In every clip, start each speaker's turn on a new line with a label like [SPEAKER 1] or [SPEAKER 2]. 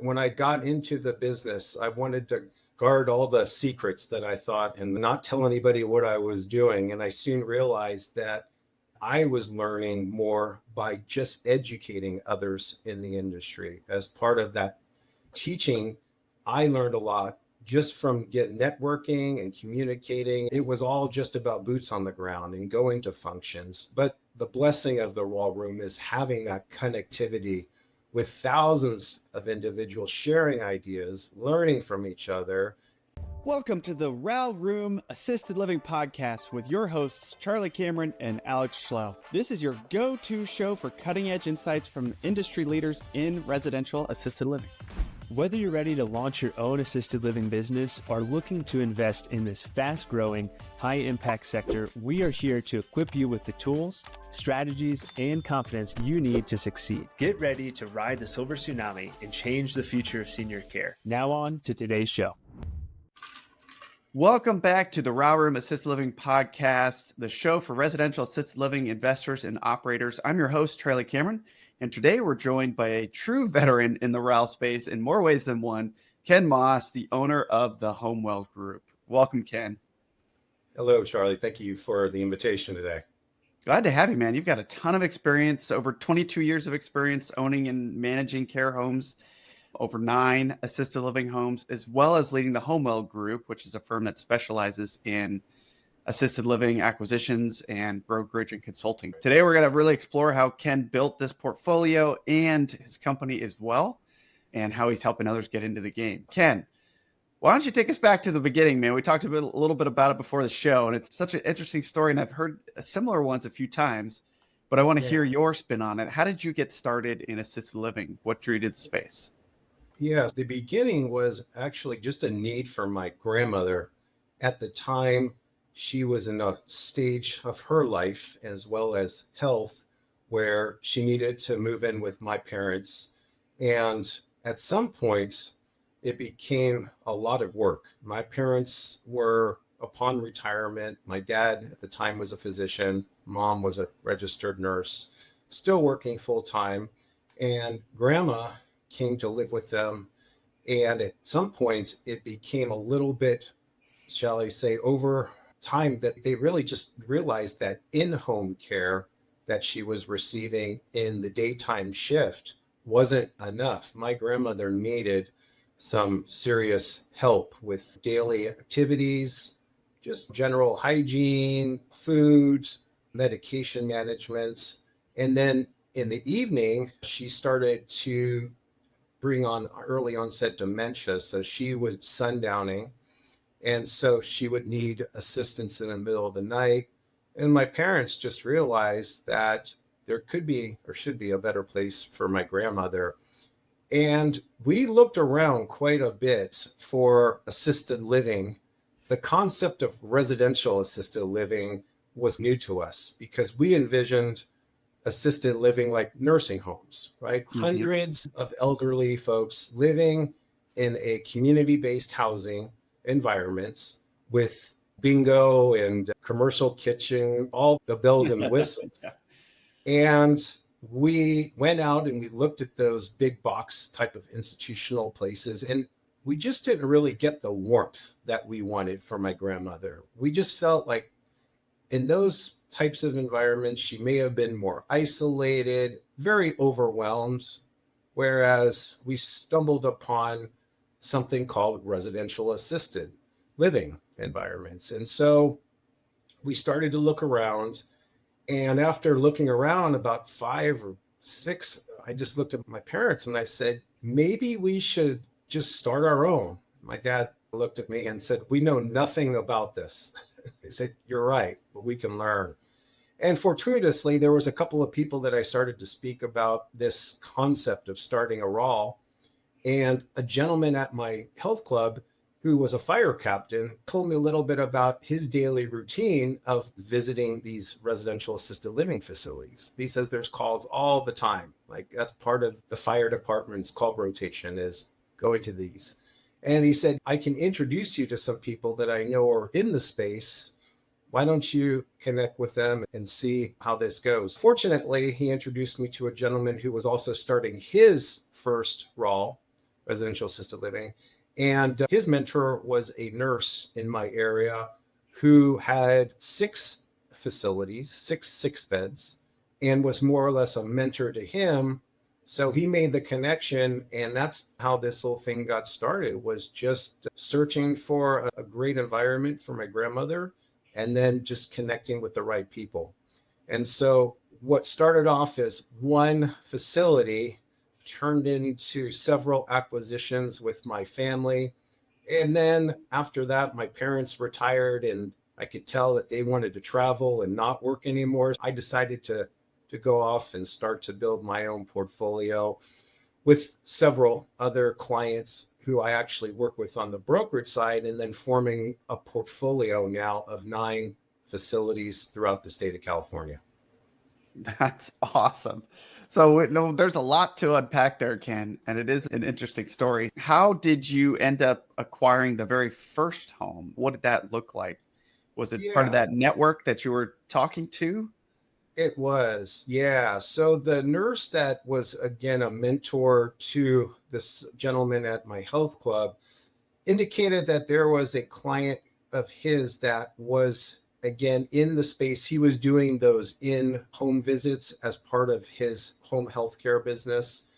[SPEAKER 1] When I got into the business, I wanted to guard all the secrets that I thought and not tell anybody what I was doing. And I soon realized that I was learning more by just educating others in the industry. As part of that teaching, I learned a lot just from networking and communicating. It was all just about boots on the ground and going to functions. But the blessing of the RAL Room is having that connectivity with thousands of individuals sharing ideas, learning from each other.
[SPEAKER 2] Welcome to the RAL Room Assisted Living Podcast with your hosts, Charlie Cameron and Alex Schlow. This is your go-to show for cutting-edge insights from industry leaders in residential assisted living.
[SPEAKER 3] Whether you're ready to launch your own assisted living business or looking to invest in this fast-growing, high-impact sector, we are here to equip you with the tools, strategies, and confidence you need to succeed. Get ready to ride the silver tsunami and change the future of senior care. Now on to today's show.
[SPEAKER 2] Welcome back to the RAL Room Assisted Living Podcast, the show for residential assisted living investors and operators. I'm your host, Charlie Cameron, and today we're joined by a true veteran in the RAL space in more ways than one, Ken Moss, the owner of the Homewell Group. Welcome, Ken.
[SPEAKER 1] Hello, Charlie. Thank you for the invitation today.
[SPEAKER 2] Glad to have you, man. You've got a ton of experience, over 22 years of experience owning and managing care homes, over 9 assisted living homes, as well as leading the Homewell Group, which is a firm that specializes in assisted living acquisitions and brokerage and consulting. Today, we're going to really explore how Ken built this portfolio and his company as well, and how he's helping others get into the game. Ken, why don't you take us back to the beginning, man? We talked a little bit about it before the show, and it's such an interesting story, and I've heard similar ones a few times, but I want to hear your spin on it. How did you get started in assisted living? What drew you to the space?
[SPEAKER 1] Yes, the beginning was actually just a need for my grandmother. At the time, she was in a stage of her life as well as health where she needed to move in with my parents. And at some points, it became a lot of work. My parents were upon retirement. My dad at the time was a physician. Mom was a registered nurse, still working full time. And grandma came to live with them. And at some points, it became a little bit, shall I say, over time that they really just realized that in-home care that she was receiving in the daytime shift wasn't enough. My grandmother needed some serious help with daily activities, just general hygiene, foods, medication management. And then in the evening, she started to bring on early onset dementia. So she was sundowning. And so she would need assistance in the middle of the night. And my parents just realized that there could be or should be a better place for my grandmother. And we looked around quite a bit for assisted living. The concept of residential assisted living was new to us because we envisioned assisted living like nursing homes, right? Mm-hmm. Hundreds of elderly folks living in a community-based housing environments with bingo and commercial kitchen, all the bells and whistles. And we went out and we looked at those big box type of institutional places, and we just didn't really get the warmth that we wanted for my grandmother. We just felt like in those types of environments, she may have been more isolated, very overwhelmed, whereas we stumbled upon something called residential assisted living environments. And so we started to look around. And after looking around about 5 or 6, I just looked at my parents and I said, maybe we should just start our own. My dad looked at me and said, we know nothing about this. I said, you're right, but we can learn. And fortuitously, there was a couple of people that I started to speak about this concept of starting a RAL. And a gentleman at my health club who was a fire captain told me a little bit about his daily routine of visiting these residential assisted living facilities. He says there's calls all the time. Like that's part of the fire department's call rotation is going to these. And he said, I can introduce you to some people that I know are in the space. Why don't you connect with them and see how this goes? Fortunately, he introduced me to a gentleman who was also starting his first RAL residential assisted living. And his mentor was a nurse in my area who had 6 facilities, six beds, and was more or less a mentor to him. So he made the connection, and that's how this whole thing got started, was just searching for a great environment for my grandmother and then just connecting with the right people. And so what started off as one facility turned into several acquisitions with my family. And then after that, my parents retired and I could tell that they wanted to travel and not work anymore. I decided to go off and start to build my own portfolio with several other clients who I actually work with on the brokerage side, and then forming a portfolio now of 9 facilities throughout the state of California.
[SPEAKER 2] That's awesome. So no, there's a lot to unpack there, Ken, and it is an interesting story. How did you end up acquiring the very first home? What did that look like? Was it part of that network that you were talking to?
[SPEAKER 1] It was, yeah. So the nurse that was, again, a mentor to this gentleman at my health club indicated that there was a client of his that was, again, in the space. He was doing those in-home visits as part of his home healthcare business.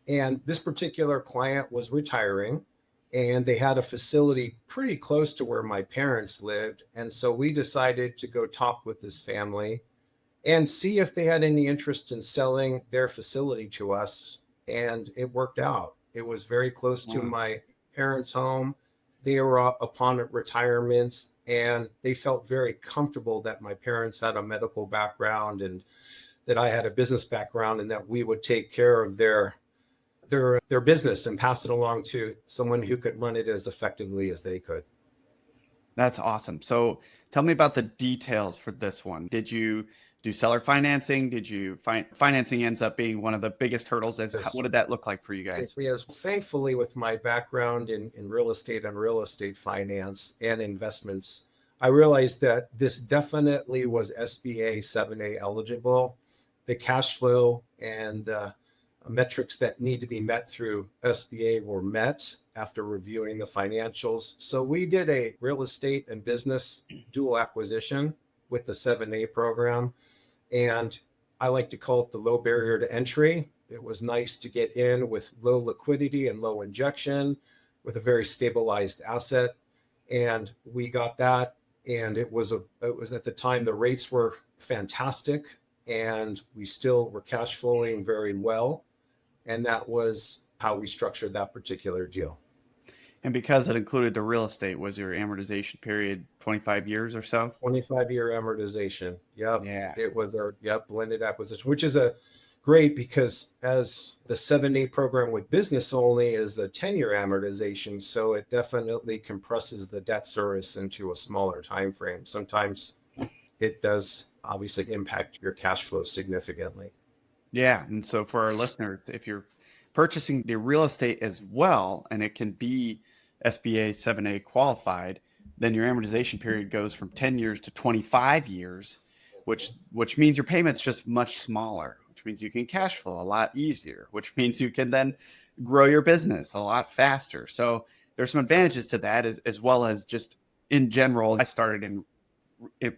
[SPEAKER 1] And this particular client was retiring, and they had a facility pretty close to where my parents lived. And so we decided to go talk with this family and see if they had any interest in selling their facility to us. And it worked out. It was very close to my parents' home. They were upon retirements, and they felt very comfortable that my parents had a medical background and that I had a business background, and that we would take care of their business and pass it along to someone who could run it as effectively as they could.
[SPEAKER 2] That's awesome. So tell me about the details for this one. Did you do seller financing? Did you financing ends up being one of the biggest hurdles? What did that look like for you guys?
[SPEAKER 1] Yes, thankfully, with my background in real estate and real estate finance and investments, I realized that this definitely was SBA 7A eligible. The cash flow and metrics that need to be met through SBA were met after reviewing the financials. So we did a real estate and business dual acquisition with the 7A program. And I like to call it the low barrier to entry. It was nice to get in with low liquidity and low injection with a very stabilized asset. And we got that. And it was at the time, the rates were fantastic, and we still were cash flowing very well. And that was how we structured that particular deal.
[SPEAKER 2] And because it included the real estate, was your amortization period 25 years or so?
[SPEAKER 1] 25-year amortization. Yep.
[SPEAKER 2] Yeah.
[SPEAKER 1] It was our blended acquisition, which is great because as the 7A program with business only is a 10-year amortization. So it definitely compresses the debt service into a smaller time frame. Sometimes it does obviously impact your cash flow significantly.
[SPEAKER 2] Yeah. And so for our listeners, if you're purchasing the real estate as well, and it can be SBA 7A qualified, then your amortization period goes from 10 years to 25 years, which means your payment's just much smaller, which means you can cash flow a lot easier, which means you can then grow your business a lot faster. So there's some advantages to that, as well as just in general. I started in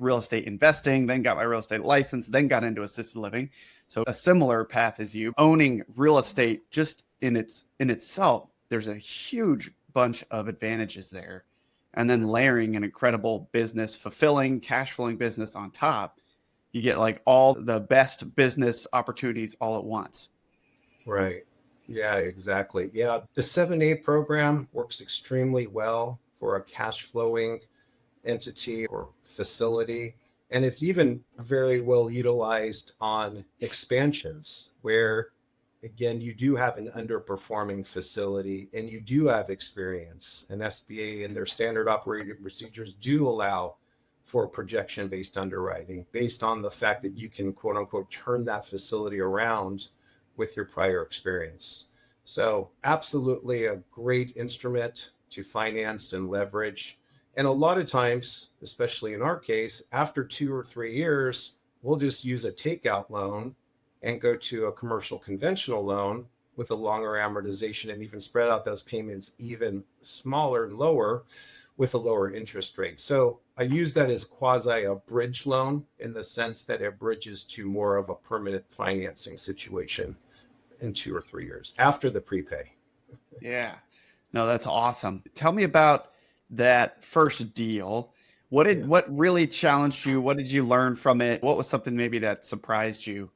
[SPEAKER 2] real estate investing, then got my real estate license, then got into assisted living. So a similar path as you. Owning real estate just in itself, there's a huge bunch of advantages there. And then layering an incredible business, fulfilling, cash flowing business on top, you get like all the best business opportunities all at once.
[SPEAKER 1] Right. Yeah, exactly. Yeah. The 7A program works extremely well for a cash flowing entity or facility. And it's even very well utilized on expansions where, again, you do have an underperforming facility and you do have experience. And SBA and their standard operating procedures do allow for projection-based underwriting based on the fact that you can, quote unquote, turn that facility around with your prior experience. So absolutely a great instrument to finance and leverage. And a lot of times, especially in our case, after 2 or 3 years, we'll just use a takeout loan and go to a commercial conventional loan with a longer amortization and even spread out those payments even smaller and lower with a lower interest rate. So I use that as quasi a bridge loan in the sense that it bridges to more of a permanent financing situation in 2 or 3 years after the prepay.
[SPEAKER 2] Yeah. No, that's awesome. Tell me about that first deal. What really challenged you? What did you learn from it? What was something maybe that surprised you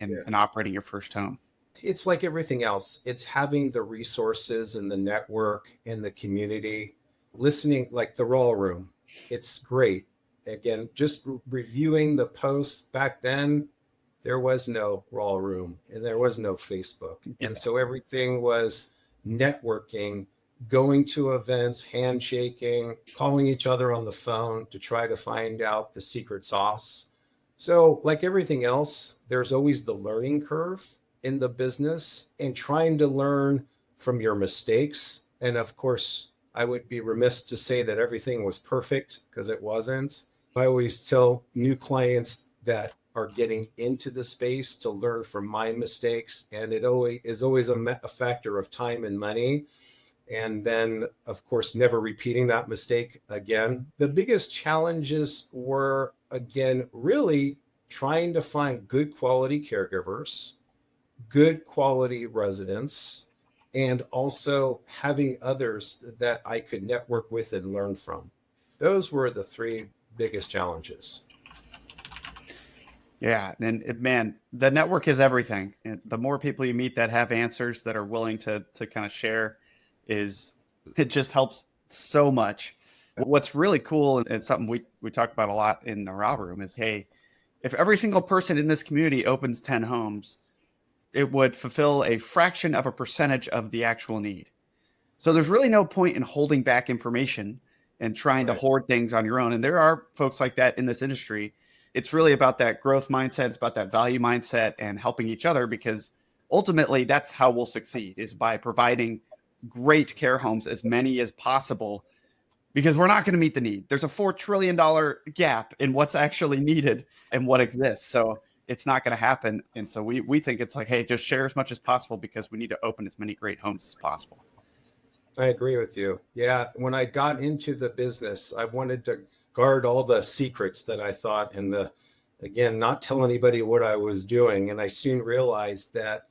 [SPEAKER 2] in operating your first home?
[SPEAKER 1] It's like everything else. It's having the resources and the network and the community, listening, like the RAL Room. It's great. Again, just reviewing the posts back then, there was no RAL Room and there was no Facebook.
[SPEAKER 2] Yeah.
[SPEAKER 1] And so everything was networking, going to events, handshaking, calling each other on the phone to try to find out the secret sauce. So like everything else, there's always the learning curve in the business and trying to learn from your mistakes. And of course, I would be remiss to say that everything was perfect because it wasn't. I always tell new clients that are getting into the space to learn from my mistakes. And it is always a factor of time and money. And then, of course, never repeating that mistake again. The biggest challenges were, again, really trying to find good quality caregivers, good quality residents, and also having others that I could network with and learn from. Those were the 3 biggest challenges.
[SPEAKER 2] Yeah. And man, the network is everything. And the more people you meet that have answers that are willing to kind of share, it just helps so much. What's really cool and something we talk about a lot in the RAL Room is, hey, if every single person in this community opens 10 homes, it would fulfill a fraction of a percentage of the actual need. So there's really no point in holding back information and trying to hoard things on your own. And there are folks like that in this industry. It's really about that growth mindset. It's about that value mindset and helping each other, because ultimately that's how we'll succeed, is by providing great care homes, as many as possible, because we're not going to meet the need. There's a $4 trillion gap in what's actually needed and what exists. So it's not going to happen. And so we think it's like, hey, just share as much as possible because we need to open as many great homes as possible.
[SPEAKER 1] I agree with you. Yeah. When I got into the business, I wanted to guard all the secrets that I thought, and again, not tell anybody what I was doing. And I soon realized that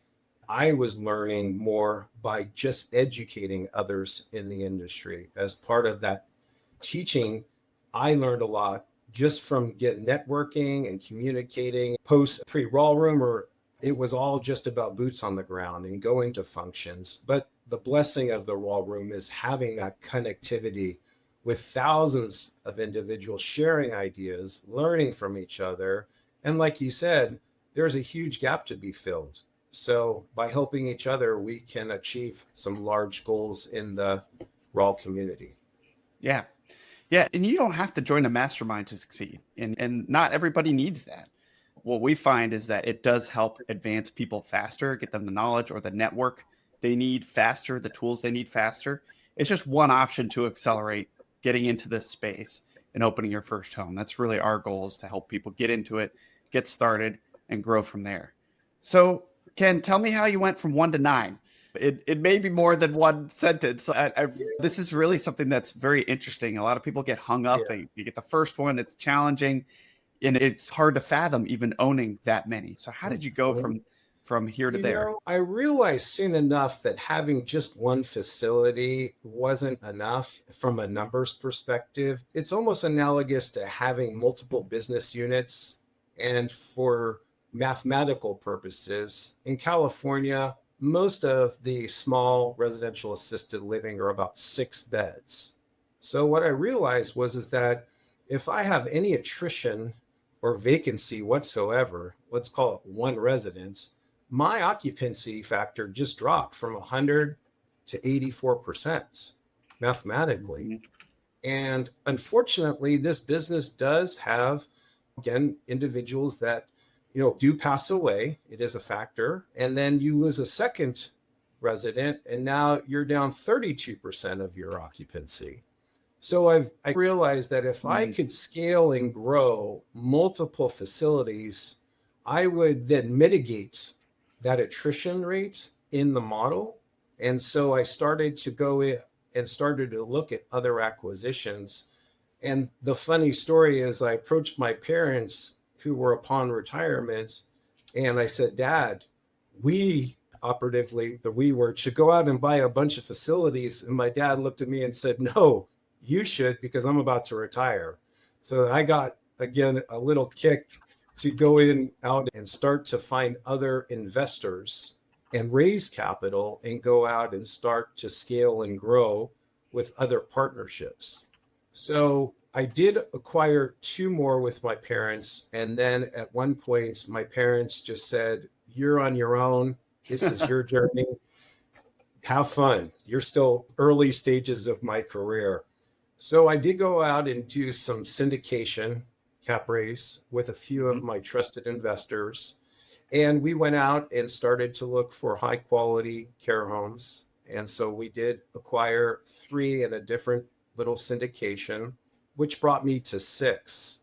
[SPEAKER 1] I was learning more by just educating others in the industry. As part of that teaching, I learned a lot just from networking and communicating. Pre-RAL Room, it was all just about boots on the ground and going to functions. But the blessing of the RAL Room is having that connectivity with thousands of individuals sharing ideas, learning from each other. And like you said, there's a huge gap to be filled. So by helping each other, we can achieve some large goals in the RAL community.
[SPEAKER 2] Yeah. Yeah. And you don't have to join a mastermind to succeed. And not everybody needs that. What we find is that it does help advance people faster, get them the knowledge or the network they need faster, the tools they need faster. It's just one option to accelerate getting into this space and opening your first home. That's really our goal, is to help people get into it, get started, and grow from there. So Ken, tell me how you went from 1 to 9. It may be more than one sentence. This is really something that's very interesting. A lot of people get hung up.
[SPEAKER 1] Yeah.
[SPEAKER 2] You get the first one, it's challenging, and it's hard to fathom even owning that many. So how did you go from here to there?
[SPEAKER 1] I realized soon enough that having just one facility wasn't enough from a numbers perspective. It's almost analogous to having multiple business units. And for mathematical purposes, in California, most of the small residential assisted living are about 6 beds. So what I realized is that if I have any attrition or vacancy whatsoever, let's call it 1 resident, my occupancy factor just dropped from 100 to 84% mathematically. Mm-hmm. And unfortunately, this business does have, again, individuals that do pass away. It is a factor. And then you lose a second resident, and now you're down 32% of your occupancy. So I realized that if I could scale and grow multiple facilities, I would then mitigate that attrition rate in the model. And so I started to go in and started to look at other acquisitions. And the funny story is I approached my parents who were upon retirement, and I said, Dad, we operatively, the we word, should go out and buy a bunch of facilities. And my dad looked at me and said, no, you should, because I'm about to retire. So I got, again, a little kick to go in out and start to find other investors and raise capital and go out and start to scale and grow with other partnerships. So I did acquire 2 more with my parents. And then at one point, my parents just said, you're on your own. This is your journey. Have fun. You're still early stages of my career. So I did go out and do some syndication cap raise with a few of my trusted investors. And we went out and started to look for high quality care homes. And so we did acquire 3 in a different little syndication, which brought me to 6.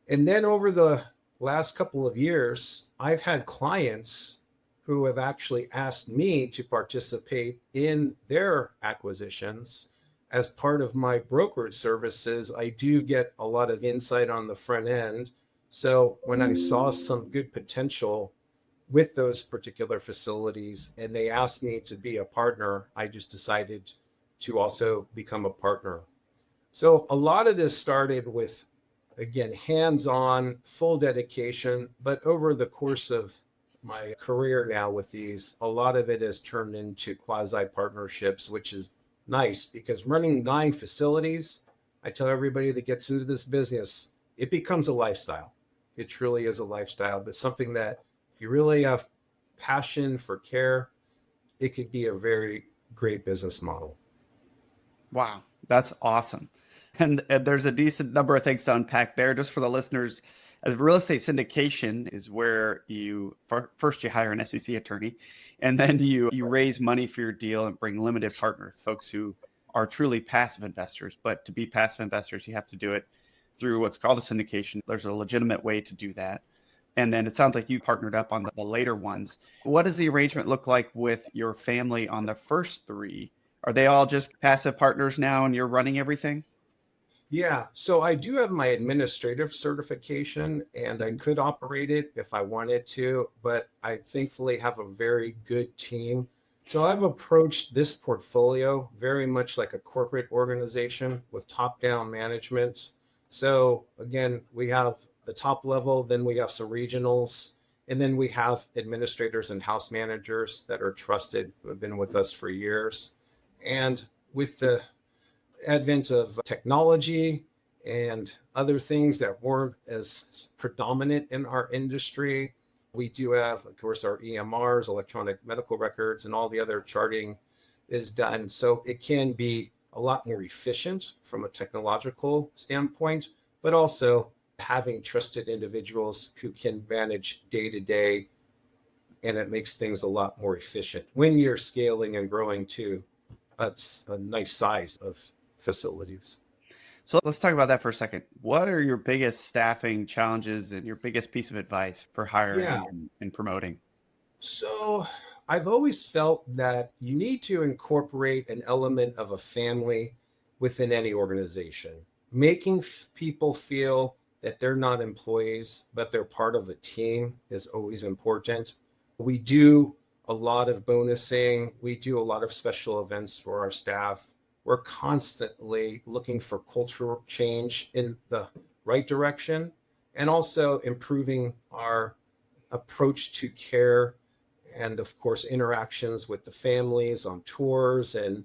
[SPEAKER 1] And then over the last couple of years, I've had clients who have actually asked me to participate in their acquisitions. As part of my brokerage services, I do get a lot of insight on the front end. So when I saw some good potential with those particular facilities and they asked me to be a partner, I just decided to also become a partner. So a lot of this started with, again, hands-on, full dedication, but over the course of my career now with these, a lot of it has turned into quasi-partnerships, which is nice because running 9 facilities, I tell everybody that gets into this business, it becomes a lifestyle. It truly is a lifestyle, but something that if you really have passion for care, it could be a very great business model.
[SPEAKER 2] Wow, that's awesome. And there's a decent number of things to unpack there. Just for the listeners, as real estate syndication is where you first you hire an SEC attorney, and then you raise money for your deal and bring limited partners, folks who are truly passive investors. But to be passive investors, you have to do it through what's called a syndication. There's a legitimate way to do that. And then it sounds like you partnered up on the later ones. What does the arrangement look like with your family on the first 3? Are they all just passive partners now and you're running everything?
[SPEAKER 1] Yeah, so I do have my administrative certification and I could operate it if I wanted to, but I thankfully have a very good team. So I've approached this portfolio very much like a corporate organization with top-down management. So again, we have the top level, then we have some regionals, and then we have administrators and house managers that are trusted, who have been with us for years. And with the advent of technology and other things that weren't as predominant in our industry, we do have, of course, our EMRs, electronic medical records, and all the other charting is done. So it can be a lot more efficient from a technological standpoint, but also having trusted individuals who can manage day to day, and it makes things a lot more efficient when you're scaling and growing to a nice size of facilities.
[SPEAKER 2] So let's talk about that for a second. What are your biggest staffing challenges and your biggest piece of advice for hiring and promoting?
[SPEAKER 1] So I've always felt that you need to incorporate an element of a family within any organization, making people feel that they're not employees, but they're part of a team is always important. We do a lot of bonusing. We do a lot of special events for our staff. We're constantly looking for cultural change in the right direction and also improving our approach to care and, of course, interactions with the families on tours and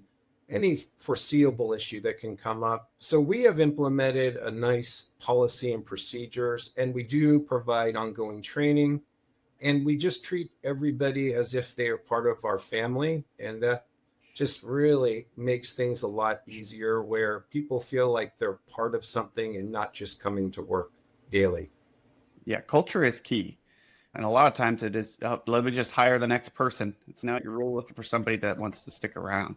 [SPEAKER 1] any foreseeable issue that can come up. So we have implemented a nice policy and procedures, and we do provide ongoing training, and we just treat everybody as if they are part of our family. And that just really makes things a lot easier where people feel like they're part of something and not just coming to work daily.
[SPEAKER 2] Yeah, culture is key. And a lot of times it is, let me just hire the next person. It's now you're really looking for somebody that wants to stick around.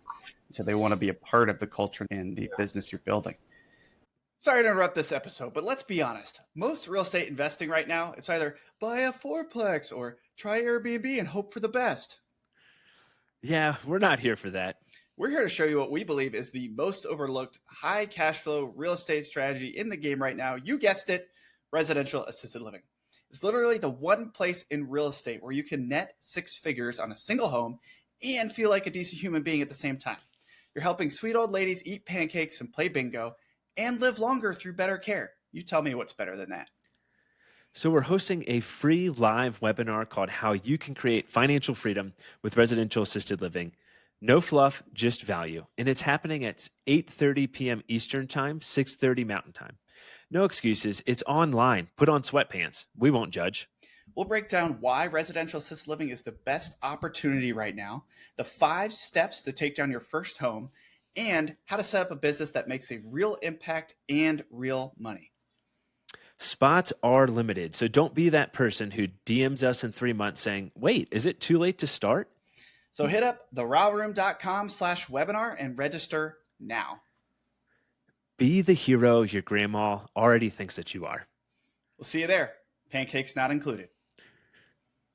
[SPEAKER 2] So they want to be a part of the culture and the business you're building. Sorry to interrupt this episode, but let's be honest. Most real estate investing right now, it's either buy a fourplex or try Airbnb and hope for the best.
[SPEAKER 3] Yeah, we're not here for that.
[SPEAKER 2] We're here to show you what we believe is the most overlooked high cash flow real estate strategy in the game right now. You guessed it, residential assisted living. It's literally the one place in real estate where you can net six figures on a single home and feel like a decent human being at the same time. You're helping sweet old ladies eat pancakes and play bingo and live longer through better care. You tell me what's better than that.
[SPEAKER 3] So we're hosting a free live webinar called How You Can Create Financial Freedom with Residential Assisted Living. No fluff, just value. And it's happening at 8:30 p.m. Eastern Time, 6:30 Mountain Time. No excuses. It's online. Put on sweatpants. We won't judge.
[SPEAKER 2] We'll break down why residential assisted living is the best opportunity right now, the 5 steps to take down your first home, and how to set up a business that makes a real impact and real money.
[SPEAKER 3] Spots are limited, so don't be that person who DMs us in 3 months saying, wait, is it too late to start?
[SPEAKER 2] So hit up theralroom.com/webinar and register now.
[SPEAKER 3] Be the hero your grandma already thinks that you are.
[SPEAKER 2] We'll see you there. Pancakes not included.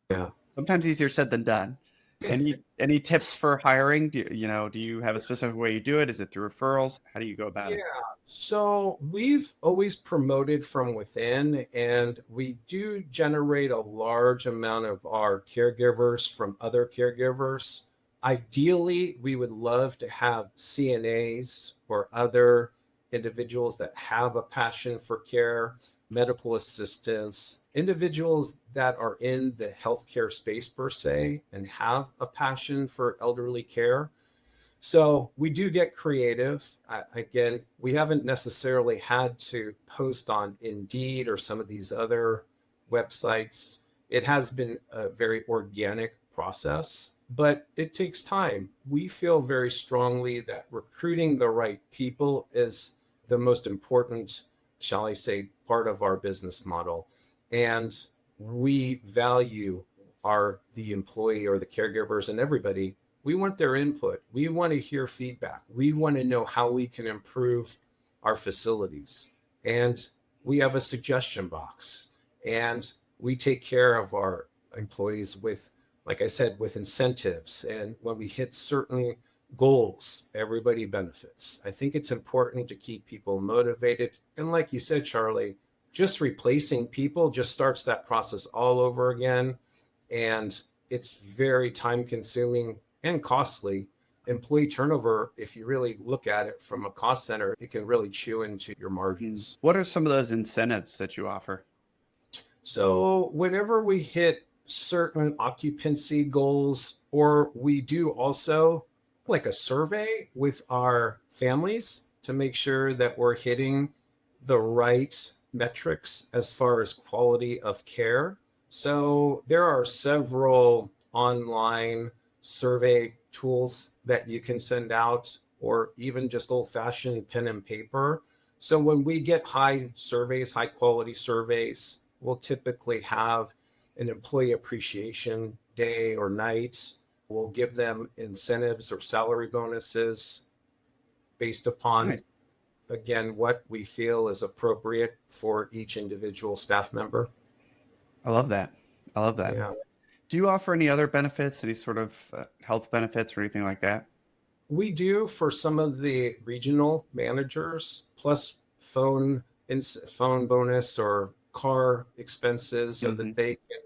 [SPEAKER 1] Yeah.
[SPEAKER 2] Sometimes easier said than done. Any tips for hiring? Do you have a specific way you do it? Is it through referrals? How do you go about it?
[SPEAKER 1] Yeah. So we've always promoted from within, and we do generate a large amount of our caregivers from other caregivers. Ideally, we would love to have CNAs or other individuals that have a passion for care, medical assistants, individuals that are in the healthcare space per se and have a passion for elderly care. So we do get creative. Again, we haven't necessarily had to post on Indeed or some of these other websites. It has been a very organic process, but it takes time. We feel very strongly that recruiting the right people is the most important, shall I say, part of our business model. And we value the employee or the caregivers and everybody. We want their input. We want to hear feedback. We want to know how we can improve our facilities. And we have a suggestion box. And we take care of our employees with, like I said, with incentives. And when we hit certain goals, everybody benefits. I think it's important to keep people motivated. And like you said, Charlie, just replacing people just starts that process all over again. And it's very time consuming and costly. Employee turnover, if you really look at it from a cost center, it can really chew into your margins.
[SPEAKER 2] What are some of those incentives that you offer?
[SPEAKER 1] So whenever we hit certain occupancy goals, or we do also like a survey with our families to make sure that we're hitting the right metrics as far as quality of care. So there are several online survey tools that you can send out, or even just old-fashioned pen and paper. So when we get high surveys, high quality surveys, we'll typically have an employee appreciation day or night. We'll give them incentives or salary bonuses based upon,
[SPEAKER 2] Nice.
[SPEAKER 1] Again, what we feel is appropriate for each individual staff member.
[SPEAKER 2] I love that.
[SPEAKER 1] Yeah.
[SPEAKER 2] Do you offer any other benefits, any sort of health benefits or anything like that?
[SPEAKER 1] We do for some of the regional managers, plus phone bonus or car expenses so that they can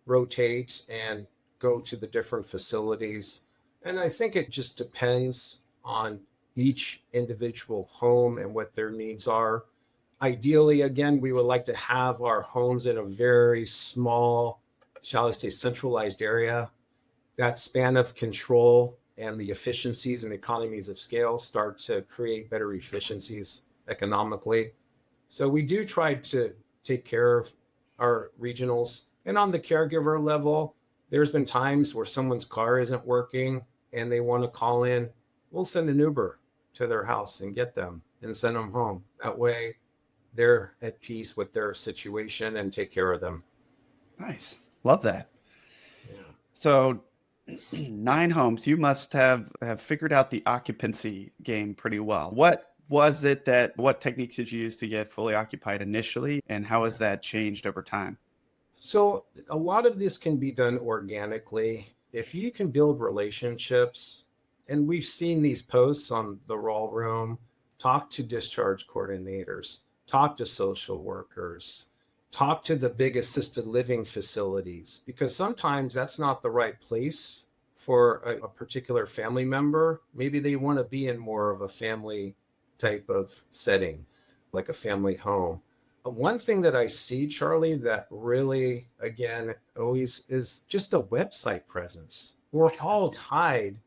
[SPEAKER 1] rotate and go to the different facilities. And I think it just depends on each individual home and what their needs are. Ideally, again, we would like to have our homes in a very small, shall I say, centralized area. That span of control and the efficiencies and economies of scale start to create better efficiencies economically. So we do try to take care of our regionals. And on the caregiver level, there's been times where someone's car isn't working and they want to call in. We'll send an Uber to their house and get them and send them home. That way they're at peace with their situation and take care of them.
[SPEAKER 2] Nice. Love that.
[SPEAKER 1] Yeah.
[SPEAKER 2] So 9 homes, you must have figured out the occupancy game pretty well. What techniques did you use to get fully occupied initially, and how has that changed over time?
[SPEAKER 1] So a lot of this can be done organically. if you can build relationships, and we've seen these posts on the RAL Room, talk to discharge coordinators, talk to social workers, talk to the big assisted living facilities, because sometimes that's not the right place for a particular family member. Maybe they want to be in more of a family type of setting, like a family home. One thing that I see, Charlie, that really, again, always is just a website presence. We're all tied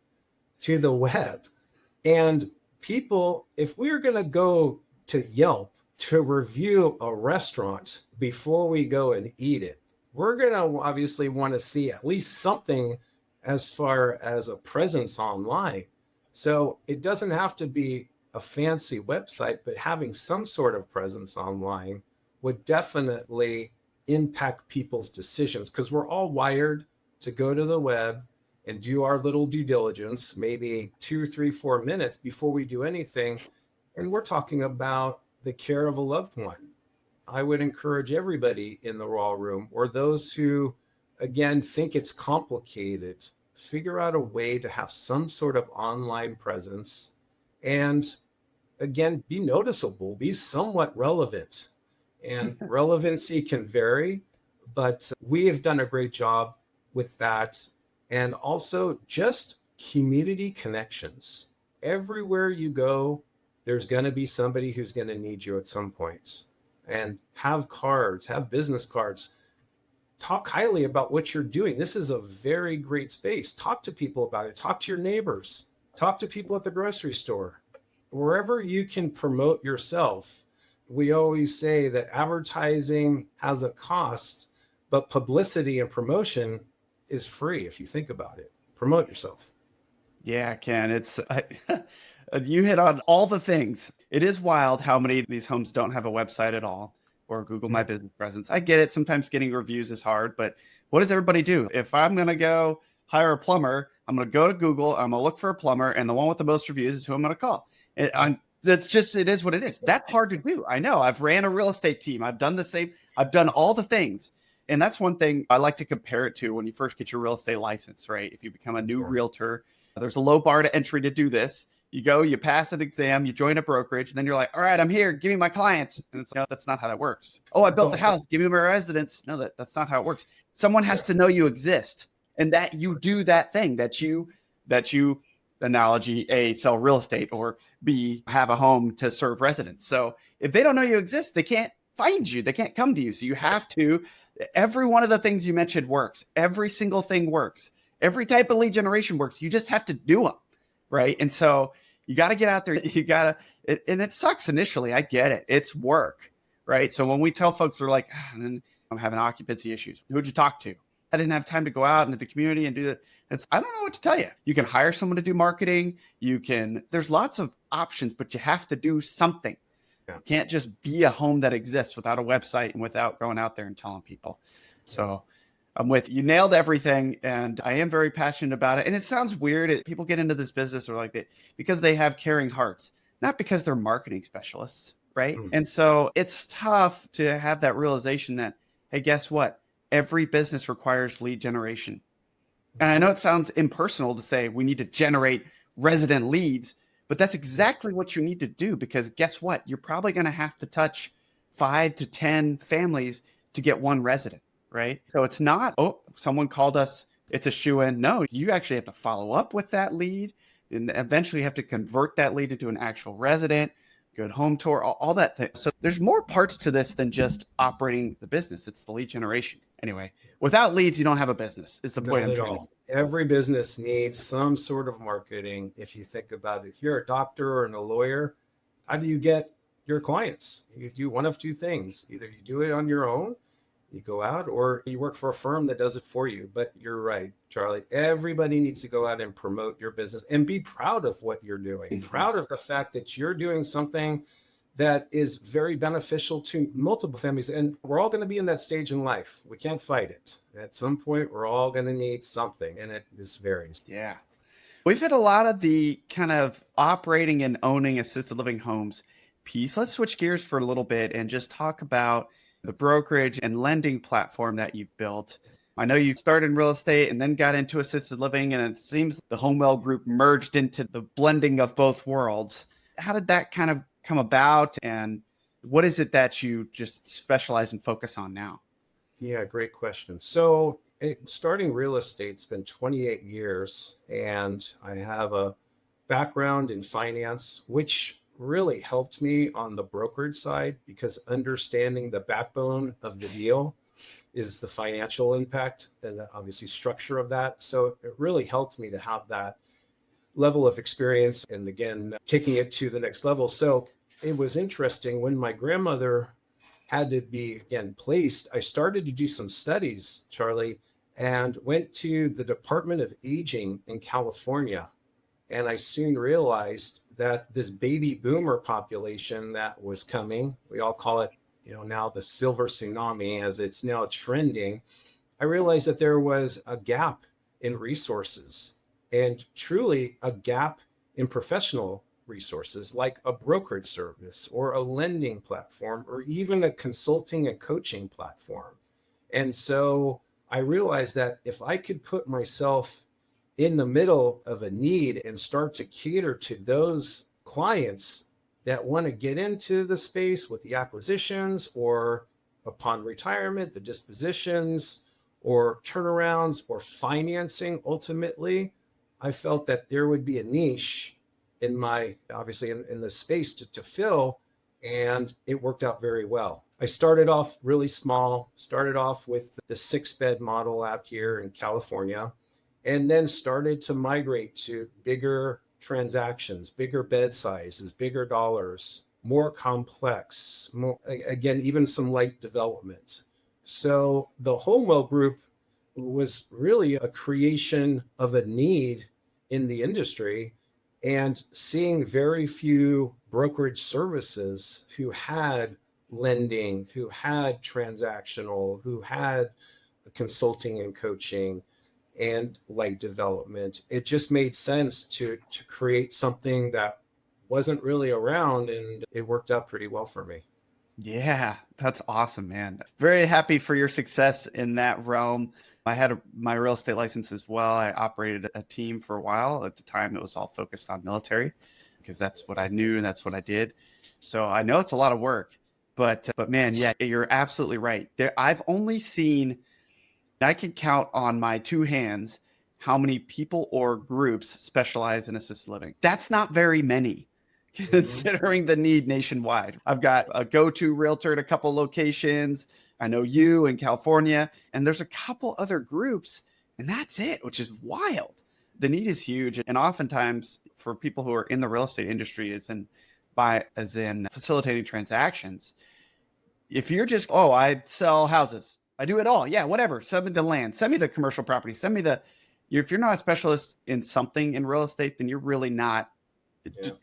[SPEAKER 1] to the web. And people, if we're going to go to Yelp to review a restaurant before we go and eat it, we're going to obviously want to see at least something as far as a presence online. So it doesn't have to be a fancy website, but having some sort of presence online would definitely impact people's decisions, because we're all wired to go to the web and do our little due diligence, maybe 2, 3, 4 minutes before we do anything. And we're talking about the care of a loved one. I would encourage everybody in the RAL Room, or those who, again, think it's complicated, figure out a way to have some sort of online presence and, again, be noticeable, be somewhat relevant. And relevancy can vary, but we have done a great job with that. And also just community connections. Everywhere you go, there's going to be somebody who's going to need you at some point. And have cards, have business cards. Talk highly about what you're doing. This is a very great space. Talk to people about it. Talk to your neighbors. Talk to people at the grocery store. Wherever you can promote yourself. We always say that advertising has a cost, but publicity and promotion is free if you think about it. Promote yourself.
[SPEAKER 2] Yeah, Ken, you hit on all the things. It is wild how many of these homes don't have a website at all or Google My Business presence. I get it. Sometimes getting reviews is hard, but what does everybody do? If I'm going to go hire a plumber, I'm going to go to Google, I'm going to look for a plumber, and the one with the most reviews is who I'm going to call. It is what it is. That's hard to do. I know. I've ran a real estate team. I've done the same. I've done all the things. And that's one thing I like to compare it to when you first get your real estate license, right? If you become a new realtor, there's a low bar to entry to do this. You go, you pass an exam, you join a brokerage, and then you're like, all right, I'm here. Give me my clients. And it's like, no, that's not how that works. Oh, I built a house. Give me my residents. No, that's not how it works. Someone has to know you exist and that you do that thing, that you analogy, A, sell real estate, or B, have a home to serve residents. So if they don't know you exist, they can't find you. They can't come to you. So you have to, every one of the things you mentioned works. Every single thing works. Every type of lead generation works. You just have to do them, right? And so you got to get out there. And it sucks initially. I get it. It's work, right? So when we tell folks, they're like, I'm having occupancy issues. Who'd you talk to? I didn't have time to go out into the community and do that. I don't know what to tell you. You can hire someone to do marketing. There's lots of options, but you have to do something. Yeah. You can't just be a home that exists without a website and without going out there and telling people. So I'm with you. Nailed everything. And I am very passionate about it. And it sounds weird. People get into this business or like that because they have caring hearts, not because they're marketing specialists. Right. Mm. And so it's tough to have that realization that, hey, guess what? Every business requires lead generation. And I know it sounds impersonal to say we need to generate resident leads, but that's exactly what you need to do, because guess what? You're probably going to have to touch 5 to 10 families to get one resident, right? So it's not, oh, someone called us, it's a shoo-in. No, you actually have to follow up with that lead and eventually you have to convert that lead into an actual resident, good home tour, all that thing. So there's more parts to this than just operating the business. It's the lead generation. Anyway, without leads, you don't have a business. Is the point I'm trying to.
[SPEAKER 1] Every business needs some sort of marketing. If you think about it, if you're a doctor or a lawyer, how do you get your clients? You do one of two things. Either you do it on your own, you go out, or you work for a firm that does it for you. But you're right, Charlie. Everybody needs to go out and promote your business and be proud of what you're doing. Be proud of the fact that you're doing something that is very beneficial to multiple families. And we're all going to be in that stage in life. We can't fight it. At some point, we're all going to need something, and it just varies.
[SPEAKER 2] Yeah. We've hit a lot of the kind of operating and owning assisted living homes piece. Let's switch gears for a little bit and just talk about the brokerage and lending platform that you've built. I know you started in real estate and then got into assisted living, and it seems the Homewell Group merged into the blending of both worlds. How did that kind of come about, and what is it that you just specialize and focus on now?
[SPEAKER 1] Yeah, great question. So starting real estate's been 28 years, and I have a background in finance, which really helped me on the brokerage side, because understanding the backbone of the deal is the financial impact and the obviously structure of that. So it really helped me to have that level of experience, and again, taking it to the next level. So it was interesting when my grandmother had to be again placed, I started to do some studies, Charlie, and went to the Department of Aging in California. And I soon realized that this baby boomer population that was coming, we all call it, now the silver tsunami as it's now trending. I realized that there was a gap in resources, and truly a gap in professional resources like a brokerage service or a lending platform or even a consulting and coaching platform. And so I realized that if I could put myself in the middle of a need and start to cater to those clients that want to get into the space with the acquisitions or upon retirement, the dispositions or turnarounds or financing, ultimately, I felt that there would be a niche in my, obviously in the space to fill, and it worked out very well. I started off really small, started off with the 6-bed model out here in California, and then started to migrate to bigger transactions, bigger bed sizes, bigger dollars, more complex, more, again, even some light development. So the Homewell Group was really a creation of a need in the industry, and seeing very few brokerage services who had lending, who had transactional, who had consulting and coaching and light development. It just made sense to create something that wasn't really around, and it worked out pretty well for me.
[SPEAKER 2] Yeah, that's awesome, man. Very happy for your success in that realm. I had my real estate license as well. I operated a team for a while. At the time, it was all focused on military because that's what I knew and that's what I did. So I know it's a lot of work, but man, yeah, you're absolutely right. I've only seen, I can count on my two hands how many people or groups specialize in assisted living. That's not very many, considering the need nationwide. I've got a go-to realtor at a couple locations. I know you in California, and there's a couple other groups, and that's it, which is wild. The need is huge. And oftentimes for people who are in the real estate industry, as in facilitating transactions, if you're just, I sell houses, I do it all. Yeah, whatever. Send me the land, send me the commercial property, if you're not a specialist in something in real estate, then you're really not,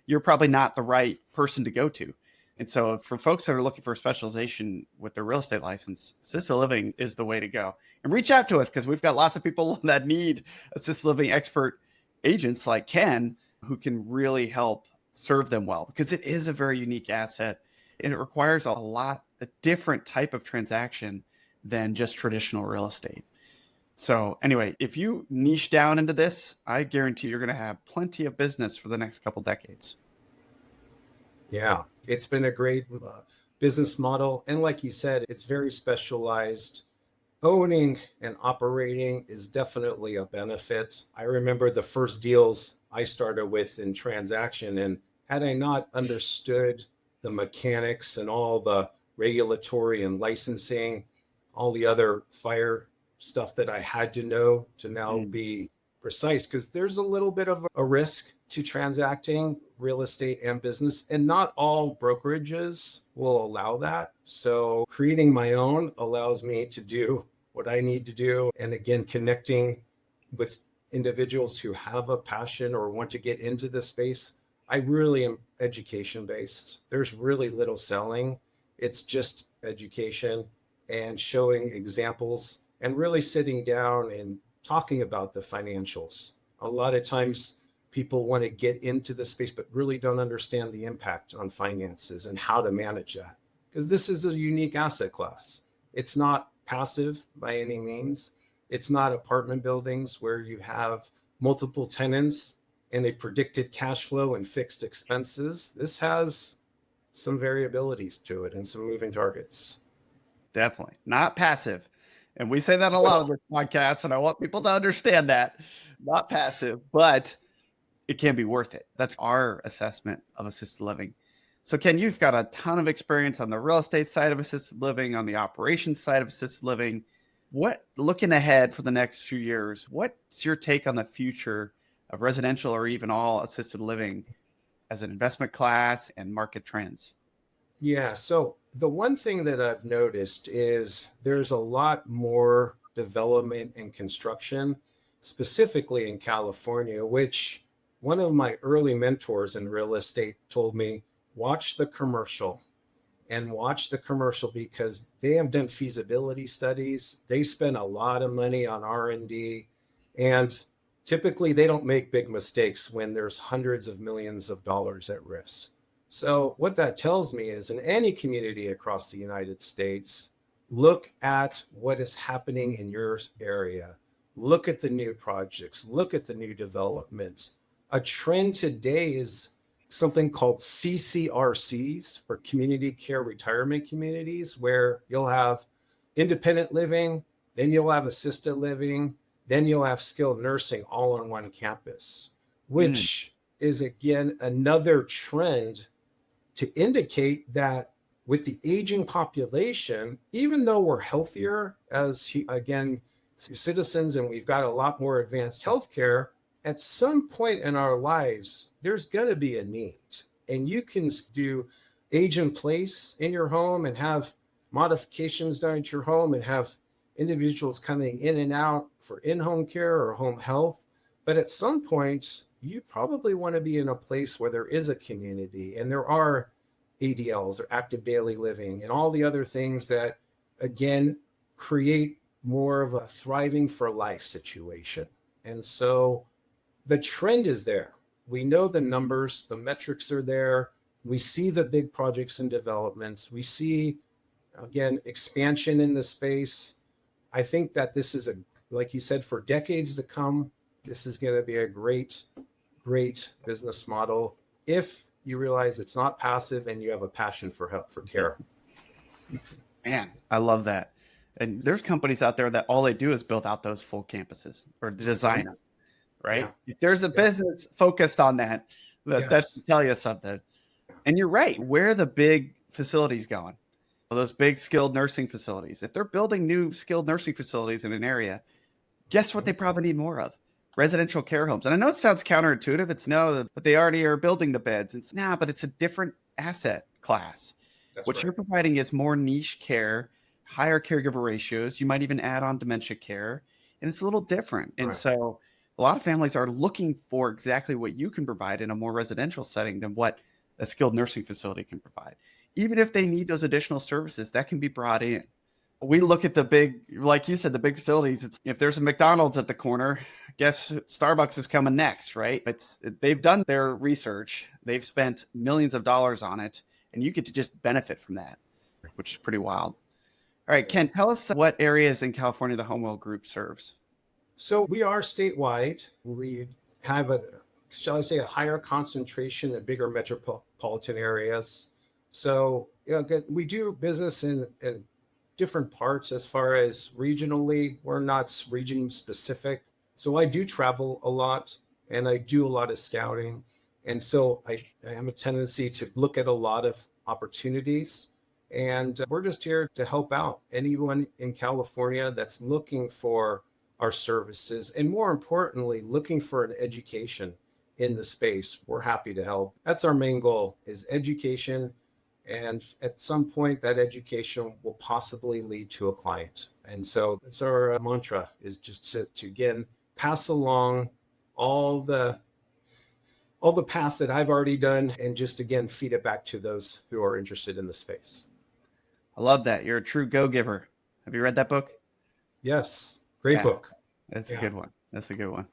[SPEAKER 2] you're probably not the right person to go to. And so for folks that are looking for a specialization with their real estate license, assisted living is the way to go. And reach out to us because we've got lots of people that need assisted living expert agents like Ken who can really help serve them well, because it is a very unique asset and it requires a different type of transaction than just traditional real estate. So anyway, if you niche down into this, I guarantee you're going to have plenty of business for the next couple decades.
[SPEAKER 1] Yeah, it's been a great business model. And like you said, it's very specialized. Owning and operating is definitely a benefit. I remember the first deals I started with in transaction, and had I not understood the mechanics and all the regulatory and licensing, all the other fire stuff that I had to know to now be precise, because there's a little bit of a risk to transacting real estate and business, and not all brokerages will allow that. So creating my own allows me to do what I need to do. And again, connecting with individuals who have a passion or want to get into this space. I really am education based. There's really little selling. It's just education and showing examples and really sitting down and talking about the financials. A lot of times people want to get into the space, but really don't understand the impact on finances and how to manage that. Because this is a unique asset class. It's not passive by any means. It's not apartment buildings where you have multiple tenants and a predicted cash flow and fixed expenses. This has some variabilities to it and some moving targets.
[SPEAKER 2] Definitely not passive. And we say that a lot on this podcast, and I want people to understand that. Not passive, but it can be worth it. That's our assessment of assisted living. So Ken, you've got a ton of experience on the real estate side of assisted living, on the operations side of assisted living. What, looking ahead for the next few years, what's your take on the future of residential or even all assisted living as an investment class and market trends?
[SPEAKER 1] Yeah, so the one thing that I've noticed is there's a lot more development and construction, specifically in California, which one of my early mentors in real estate told me, watch the commercial because they have done feasibility studies. They spend a lot of money on R&D, and typically they don't make big mistakes when there's hundreds of millions of dollars at risk. So what that tells me is in any community across the United States, look at what is happening in your area. Look at the new projects, look at the new developments. A trend today is something called CCRCs, or community care retirement communities, where you'll have independent living, then you'll have assisted living, then you'll have skilled nursing all on one campus, which is again another trend to indicate that with the aging population, even though we're healthier as, again, citizens, and we've got a lot more advanced healthcare, at some point in our lives, there's going to be a need. And you can do age in place in your home and have modifications done at your home and have individuals coming in and out for in-home care or home health. But at some point, you probably want to be in a place where there is a community and there are ADLs or active daily living and all the other things that, again, create more of a thriving for life situation. And so the trend is there. We know the numbers, the metrics are there. We see the big projects and developments. We see, again, expansion in the space. I think that this is like you said, for decades to come, this is going to be a great business model if you realize it's not passive and you have a passion for help, for care.
[SPEAKER 2] Man, I love that. And there's companies out there that all they do is build out those full campuses or design them, right? Yeah. If there's a business focused on that, that's to tell you something. And you're right. Where are the big facilities going? Well, those big skilled nursing facilities. If they're building new skilled nursing facilities in an area, guess what they probably need more of? Residential care homes. And I know it sounds counterintuitive. It's no, but they already are building the beds. It's but it's a different asset class. That's what you're providing is more niche care, higher caregiver ratios. You might even add on dementia care, and it's a little different. And so a lot of families are looking for exactly what you can provide in a more residential setting than what a skilled nursing facility can provide. Even if they need those additional services, that can be brought in. We look at the big, like you said, the big facilities. If there's a McDonald's at the corner, guess Starbucks is coming next, right? They've done their research. They've spent millions of dollars on it, and you get to just benefit from that, which is pretty wild. All right, Ken, tell us what areas in California the HomeWell Group serves.
[SPEAKER 1] So we are statewide. We have a higher concentration in bigger metropolitan areas. So we do business in different parts as far as regionally. We're not region specific. So I do travel a lot and I do a lot of scouting. And so I have a tendency to look at a lot of opportunities. And we're just here to help out anyone in California that's looking for our services. And more importantly, looking for an education in the space. We're happy to help. That's our main goal, is education. And at some point, that education will possibly lead to a client. And so that's our mantra, is just to again, pass along all the path that I've already done and just, again, feed it back to those who are interested in the space.
[SPEAKER 2] I love that. You're a true go-giver. Have you read that book?
[SPEAKER 1] Yes. Great book.
[SPEAKER 2] That's a good one. That's a good one.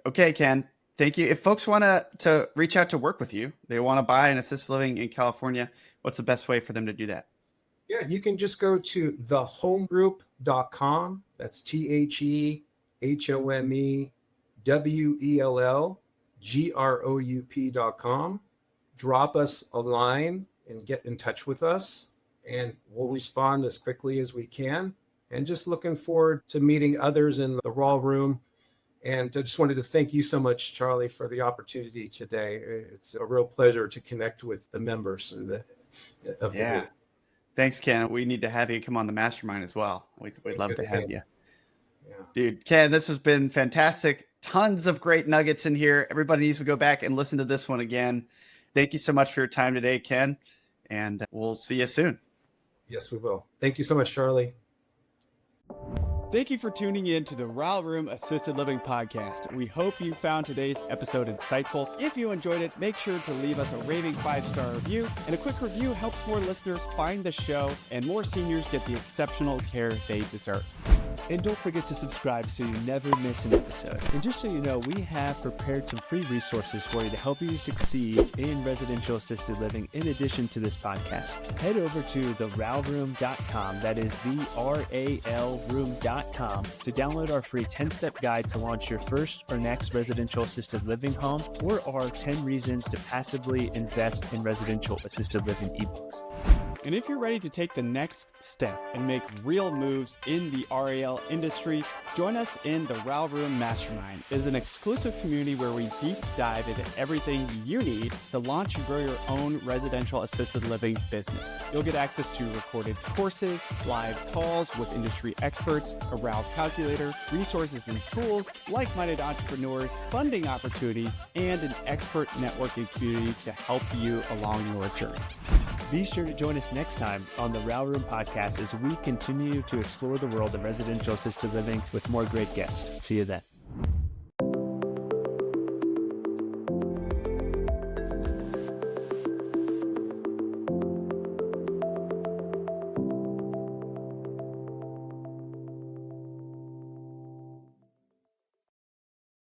[SPEAKER 2] Okay, Ken. Thank you. If folks want to reach out to work with you, they want to buy an assisted living in California, what's the best way for them to do that?
[SPEAKER 1] Yeah, you can just go to thehomegroup.com. That's THEHOMEWELLGROUP.com. Drop us a line and get in touch with us, and we'll respond as quickly as we can. And just looking forward to meeting others in the RAL Room. And I just wanted to thank you so much, Charlie, for the opportunity today. It's a real pleasure to connect with the members of the group.
[SPEAKER 2] Thanks, Ken. We need to have you come on the mastermind as well. We'd love to have you.
[SPEAKER 1] Yeah.
[SPEAKER 2] Dude, Ken, this has been fantastic. Tons of great nuggets in here. Everybody needs to go back and listen to this one again. Thank you so much for your time today, Ken. And we'll see you soon.
[SPEAKER 1] Yes, we will. Thank you so much, Charlie.
[SPEAKER 2] Thank you for tuning in to the RAL Room Assisted Living Podcast. We hope you found today's episode insightful. If you enjoyed it, make sure to leave us a raving 5-star review. And a quick review helps more listeners find the show and more seniors get the exceptional care they deserve.
[SPEAKER 3] And don't forget to subscribe so you never miss an episode. And just so you know, we have prepared some free resources for you to help you succeed in residential assisted living in addition to this podcast. Head over to theralroom.com, that is theralroom.com, to download our free 10-step guide to launch your first or next residential assisted living home, or our 10 reasons to passively invest in residential assisted living ebooks.
[SPEAKER 2] And if you're ready to take the next step and make real moves in the RAL industry, join us in the RAL Room Mastermind. It is an exclusive community where we deep dive into everything you need to launch and grow your own residential assisted living business. You'll get access to recorded courses, live calls with industry experts, a RAL calculator, resources and tools, like-minded entrepreneurs, funding opportunities, and an expert networking community to help you along your journey.
[SPEAKER 3] Be sure to join us next time on the RAL Room Podcast as we continue to explore the world of residential assisted living with more great guests. See you then.